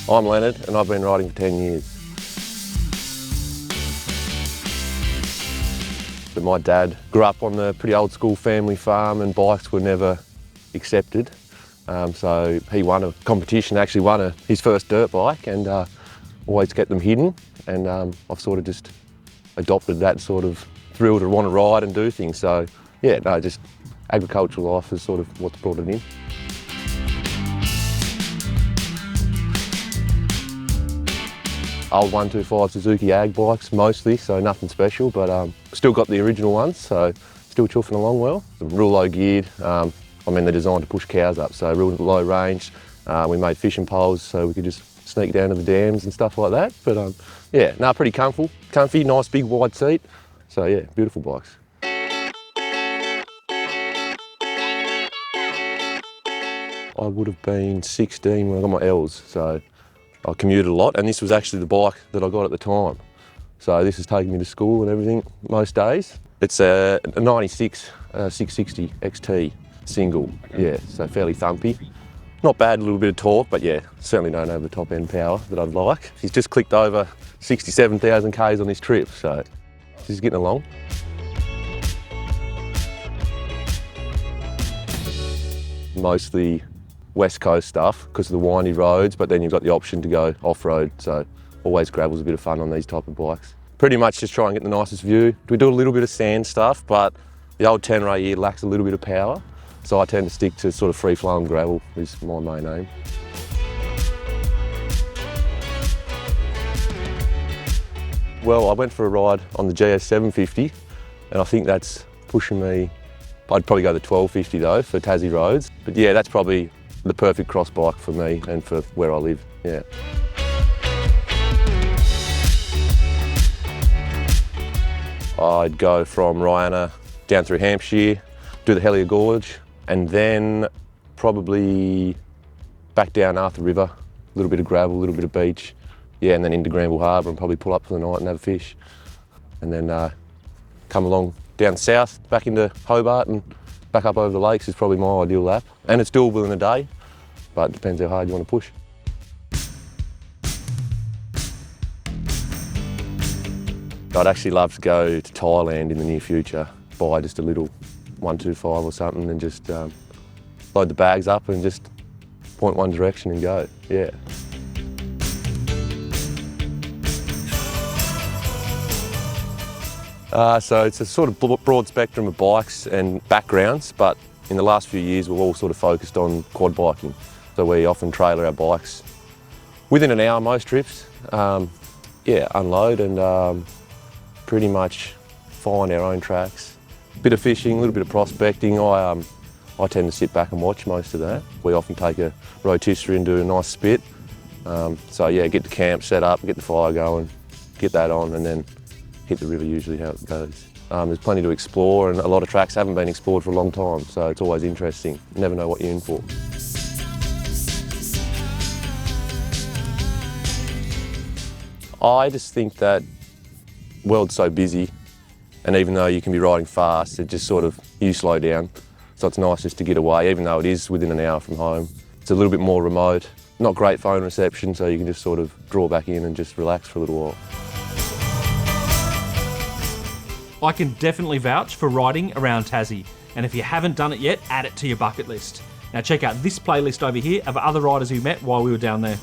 I'm Lennard and I've been riding for 10 years. But my dad grew up on the pretty old school family farm and bikes were never accepted. So he won a competition, actually won his first dirt bike, and always kept them hidden. And I've sort of just adopted that sort of thrill to want to ride and do things. So yeah, no, just agricultural life is sort of what's brought it in. Old 125 Suzuki Ag bikes mostly, so nothing special, but still got the original ones, so still chuffing along well. Real low geared, I mean they're designed to push cows up, so real low range. We made fishing poles so we could just sneak down to the dams and stuff like that. But yeah, no, pretty comfy, nice big wide seat. So yeah, beautiful bikes. I would have been 16 when I got my L's, so I commuted a lot, and this was actually the bike that I got at the time. So this has taken me to school and everything most days. It's a 96 660 XT single, yeah, so fairly thumpy. Not bad, a little bit of torque, but yeah, certainly don't have the top end power that I'd like. He's just clicked over 67,000 Ks on this trip, so he's getting along. Mostly West Coast stuff because of the windy roads, but then you've got the option to go off-road, so always gravel's a bit of fun on these type of bikes. Pretty much just try and get the nicest view. We do a little bit of sand stuff, but the old Tenere here lacks a little bit of power, so I tend to stick to sort of free-flowing gravel is my main aim. Well, I went for a ride on the GS 750, and I think that's pushing me. I'd probably go the 1250 though for Tassie roads, but yeah, that's probably the perfect cross bike for me and for where I live, yeah. I'd go from Rihanna down through Hampshire, do the Hellier Gorge, and then probably back down Arthur River, a little bit of gravel, a little bit of beach, yeah, and then into Granville Harbour and probably pull up for the night and have a fish. And then come along down south, back into Hobart and back up over the lakes is probably my ideal lap. And it's doable in a day, but it depends how hard you want to push. I'd actually love to go to Thailand in the near future, buy just a little 125 or something and just load the bags up and just point one direction and go, yeah. So it's a sort of broad spectrum of bikes and backgrounds, but in the last few years we've all sort of focused on quad biking. So we often trailer our bikes within an hour most trips, yeah, unload and pretty much find our own tracks. A bit of fishing, a little bit of prospecting. I tend to sit back and watch most of that. We often take a rotisserie and do a nice spit. So yeah, get the camp set up, get the fire going, get that on and then hit the river usually how it goes. There's plenty to explore and a lot of tracks haven't been explored for a long time, so it's always interesting. You never know what you're in for. I just think that the world's so busy, and even though you can be riding fast, it just sort of, you slow down. So it's nice just to get away, even though it is within an hour from home. It's a little bit more remote, not great phone reception, so you can just sort of draw back in and just relax for a little while. I can definitely vouch for riding around Tassie, and if you haven't done it yet, add it to your bucket list. Now check out this playlist over here of other riders we met while we were down there.